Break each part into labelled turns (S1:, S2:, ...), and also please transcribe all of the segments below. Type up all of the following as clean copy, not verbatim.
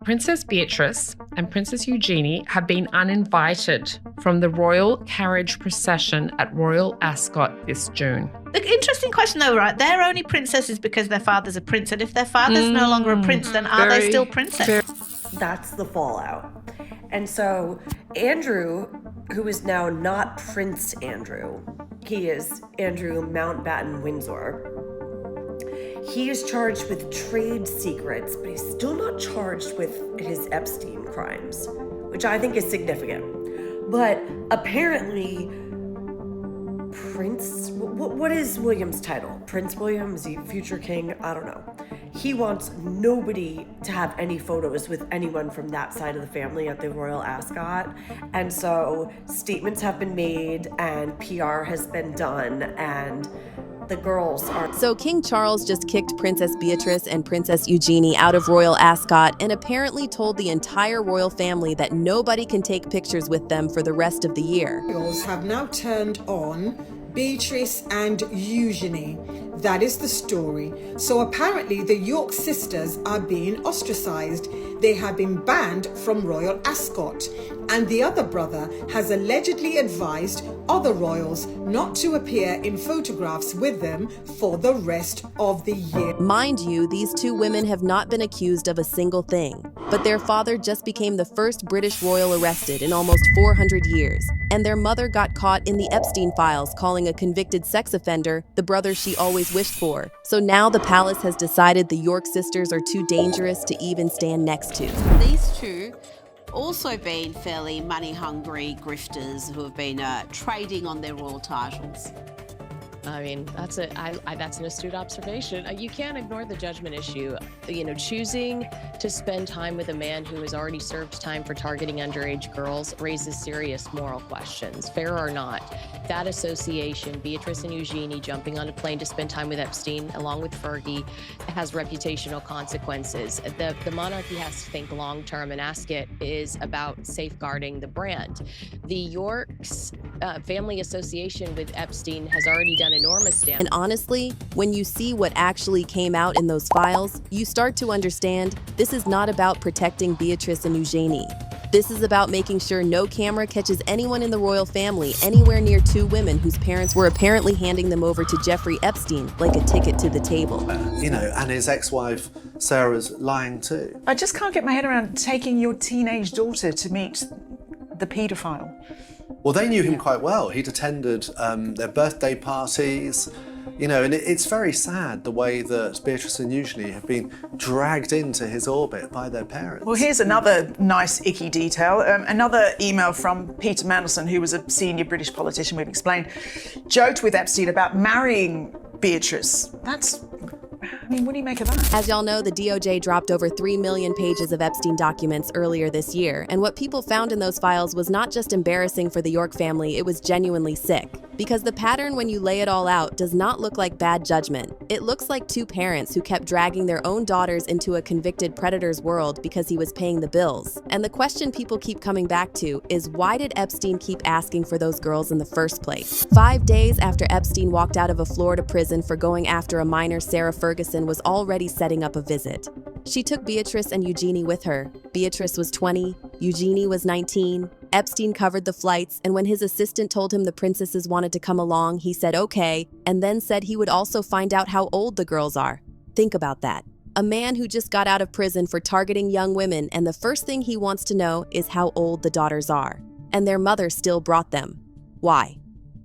S1: Princess Beatrice and Princess Eugenie have been uninvited from the royal carriage procession at Royal Ascot this June.
S2: The interesting question though, right? They're only princesses because their father's a prince. And if their father's no longer a prince, then are they still princesses?
S3: That's the fallout. And so Andrew, who is now not Prince Andrew, he is Andrew Mountbatten Windsor. He is charged with trade secrets, but he's still not charged with his Epstein crimes, which I think is significant. But apparently, Prince, what is William's title? Prince William? Is he future king? I don't know. He wants nobody to have any photos with anyone from that side of the family at the Royal Ascot. And so statements have been made and PR has been done and the girls are...
S4: So King Charles just kicked Princess Beatrice and Princess Eugenie out of Royal Ascot and apparently told the entire royal family that nobody can take pictures with them for the rest of the year.
S5: Royals have now turned on Beatrice and Eugenie. That is the story. So apparently the York sisters are being ostracized. They have been banned from Royal Ascot. And the other brother has allegedly advised other royals not to appear in photographs with them for the rest of the year.
S4: Mind you, these two women have not been accused of a single thing, but their father just became the first British royal arrested in almost 400 years, and their mother got caught in the Epstein files calling a convicted sex offender the brother she always wished for. So now the palace has decided the York sisters are too dangerous to even stand next to.
S6: These two also been fairly money-hungry grifters who have been trading on their royal titles.
S7: I mean, that's an astute observation. You can't ignore the judgment issue. You know, choosing to spend time with a man who has already served time for targeting underage girls raises serious moral questions, fair or not. That association, Beatrice and Eugenie jumping on a plane to spend time with Epstein, along with Fergie, has reputational consequences. The monarchy has to think long-term, and Ascot is about safeguarding the brand. The York's family association with Epstein has already done enormous damage.
S4: And honestly, when you see what actually came out in those files, you start to understand this is not about protecting Beatrice and Eugenie. This is about making sure no camera catches anyone in the royal family anywhere near two women whose parents were apparently handing them over to Jeffrey Epstein like a ticket to the table.
S8: You know, and his ex-wife Sarah's lying too.
S9: I just can't get my head around taking your teenage daughter to meet the paedophile.
S8: Well, they knew him quite well. He'd attended their birthday parties, you know, and it's very sad the way that Beatrice and Eugenie have been dragged into his orbit by their parents.
S9: Well, here's another nice icky detail. Another email from Peter Mandelson, who was a senior British politician, we've explained, joked with Epstein about marrying Beatrice. I mean, what do you make of that?
S4: As y'all know, the DOJ dropped over 3 million pages of Epstein documents earlier this year, and what people found in those files was not just embarrassing for the York family, it was genuinely sick. Because the pattern when you lay it all out does not look like bad judgment. It looks like two parents who kept dragging their own daughters into a convicted predator's world because he was paying the bills. And the question people keep coming back to is, why did Epstein keep asking for those girls in the first place? 5 days after Epstein walked out of a Florida prison for going after a minor, Sarah Ferguson was already setting up a visit. She took Beatrice and Eugenie with her. Beatrice was 20, Eugenie was 19. Epstein covered the flights, and when his assistant told him the princesses wanted to come along, he said okay, and then said he would also find out how old the girls are. Think about that. A man who just got out of prison for targeting young women, and the first thing he wants to know is how old the daughters are. And their mother still brought them. Why?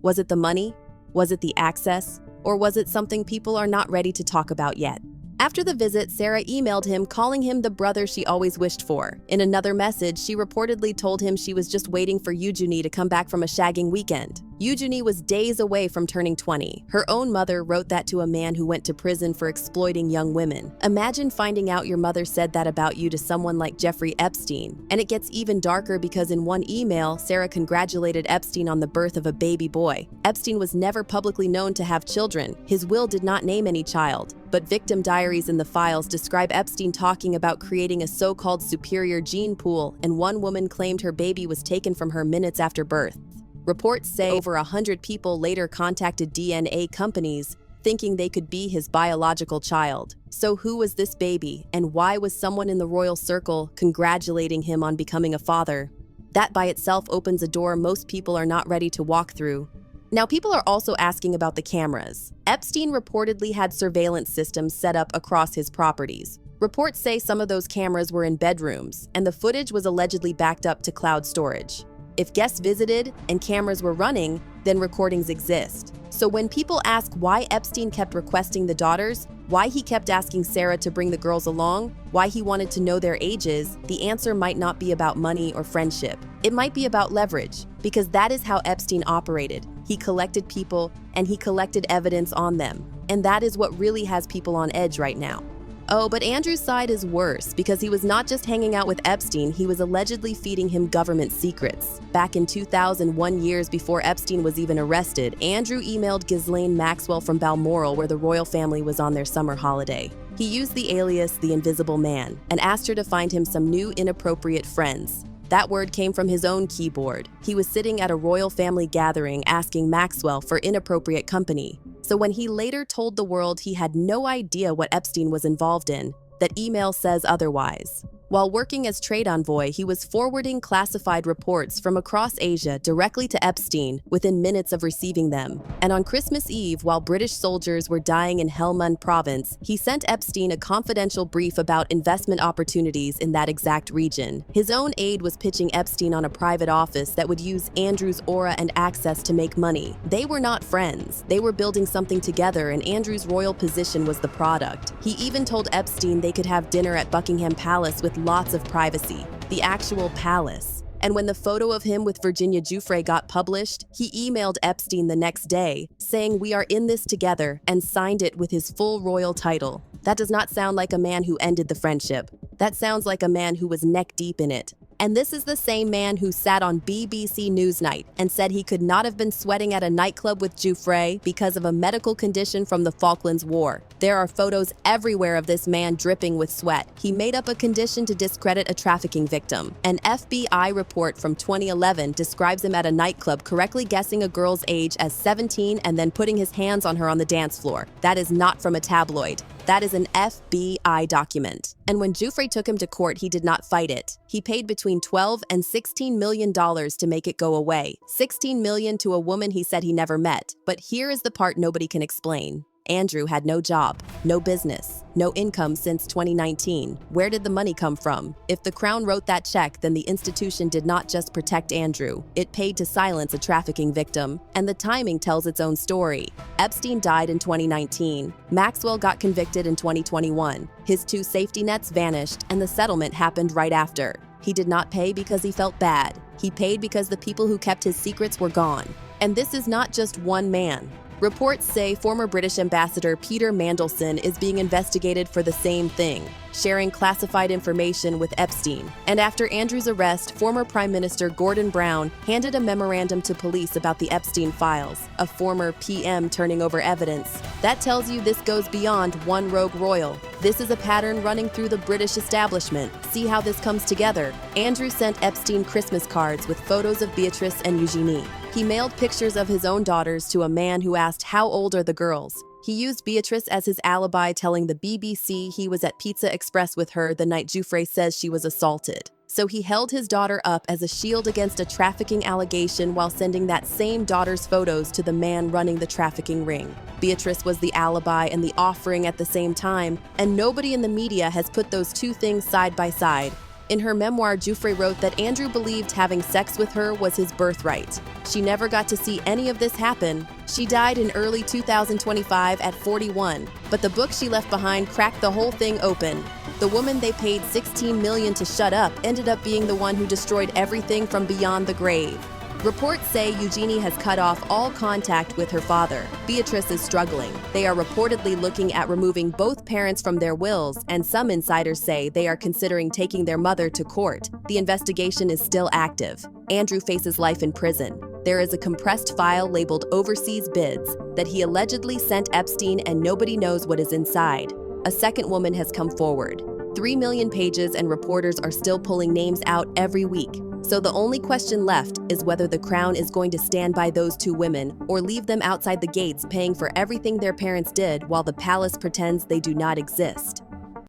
S4: Was it the money? Was it the access? Or was it something people are not ready to talk about yet? After the visit, Sarah emailed him calling him the brother she always wished for. In another message, she reportedly told him she was just waiting for Eugenie to come back from a shagging weekend. Eugenie was days away from turning 20. Her own mother wrote that to a man who went to prison for exploiting young women. Imagine finding out your mother said that about you to someone like Jeffrey Epstein. And it gets even darker because in one email, Sarah congratulated Epstein on the birth of a baby boy. Epstein was never publicly known to have children. His will did not name any child. But victim diaries in the files describe Epstein talking about creating a so-called superior gene pool, and one woman claimed her baby was taken from her minutes after birth. Reports say over 100 people later contacted DNA companies thinking they could be his biological child. So who was this baby, and why was someone in the royal circle congratulating him on becoming a father? That by itself opens a door most people are not ready to walk through. Now, people are also asking about the cameras. Epstein reportedly had surveillance systems set up across his properties. Reports say some of those cameras were in bedrooms, and the footage was allegedly backed up to cloud storage. If guests visited and cameras were running, then recordings exist. So when people ask why Epstein kept requesting the daughters, why he kept asking Sarah to bring the girls along, why he wanted to know their ages, the answer might not be about money or friendship. It might be about leverage, because that is how Epstein operated. He collected people, and he collected evidence on them. And that is what really has people on edge right now. Oh, but Andrew's side is worse, because he was not just hanging out with Epstein, he was allegedly feeding him government secrets. Back in 2001, years before Epstein was even arrested, Andrew emailed Ghislaine Maxwell from Balmoral, where the royal family was on their summer holiday. He used the alias The Invisible Man and asked her to find him some new inappropriate friends. That word came from his own keyboard. He was sitting at a royal family gathering asking Maxwell for inappropriate company. So when he later told the world he had no idea what Epstein was involved in, that email says otherwise. While working as trade envoy, he was forwarding classified reports from across Asia directly to Epstein within minutes of receiving them. And on Christmas Eve, while British soldiers were dying in Helmand province, he sent Epstein a confidential brief about investment opportunities in that exact region. His own aide was pitching Epstein on a private office that would use Andrew's aura and access to make money. They were not friends. They were building something together, and Andrew's royal position was the product. He even told Epstein they could have dinner at Buckingham Palace with lots of privacy, the actual palace. And when the photo of him with Virginia Giuffre got published, he emailed Epstein the next day, saying, "We are in this together," and signed it with his full royal title. That does not sound like a man who ended the friendship. That sounds like a man who was neck deep in it. And this is the same man who sat on BBC Newsnight and said he could not have been sweating at a nightclub with Giuffre because of a medical condition from the Falklands War. There are photos everywhere of this man dripping with sweat. He made up a condition to discredit a trafficking victim. An FBI report from 2011 describes him at a nightclub correctly guessing a girl's age as 17 and then putting his hands on her on the dance floor. That is not from a tabloid. That is an FBI document. And when Giuffre took him to court, he did not fight it. He paid between $12 and $16 million to make it go away. $16 million to a woman he said he never met. But here is the part nobody can explain. Andrew had no job, no business, no income since 2019. Where did the money come from? If the Crown wrote that check, then the institution did not just protect Andrew. It paid to silence a trafficking victim. And the timing tells its own story. Epstein died in 2019. Maxwell got convicted in 2021. His two safety nets vanished, and the settlement happened right after. He did not pay because he felt bad. He paid because the people who kept his secrets were gone. And this is not just one man. Reports say former British ambassador Peter Mandelson is being investigated for the same thing, sharing classified information with Epstein. And after Andrew's arrest, former Prime Minister Gordon Brown handed a memorandum to police about the Epstein files, a former PM turning over evidence. That tells you this goes beyond one rogue royal. This is a pattern running through the British establishment. See how this comes together. Andrew sent Epstein Christmas cards with photos of Beatrice and Eugenie. He mailed pictures of his own daughters to a man who asked, "How old are the girls?" He used Beatrice as his alibi, telling the BBC he was at Pizza Express with her the night Giuffre says she was assaulted. So he held his daughter up as a shield against a trafficking allegation while sending that same daughter's photos to the man running the trafficking ring. Beatrice was the alibi and the offering at the same time, and nobody in the media has put those two things side by side. In her memoir, Giuffre wrote that Andrew believed having sex with her was his birthright. She never got to see any of this happen. She died in early 2025 at 41, but the book she left behind cracked the whole thing open. The woman they paid $16 million to shut up ended up being the one who destroyed everything from beyond the grave. Reports say Eugenie has cut off all contact with her father. Beatrice is struggling. They are reportedly looking at removing both parents from their wills, and some insiders say they are considering taking their mother to court. The investigation is still active. Andrew faces life in prison. There is a compressed file labeled Overseas Bids that he allegedly sent Epstein, and nobody knows what is inside. A second woman has come forward. 3 million pages, and reporters are still pulling names out every week. So So the only question left is whether the crown is going to stand by those two women or leave them outside the gates paying for everything their parents did while the palace pretends they do not exist.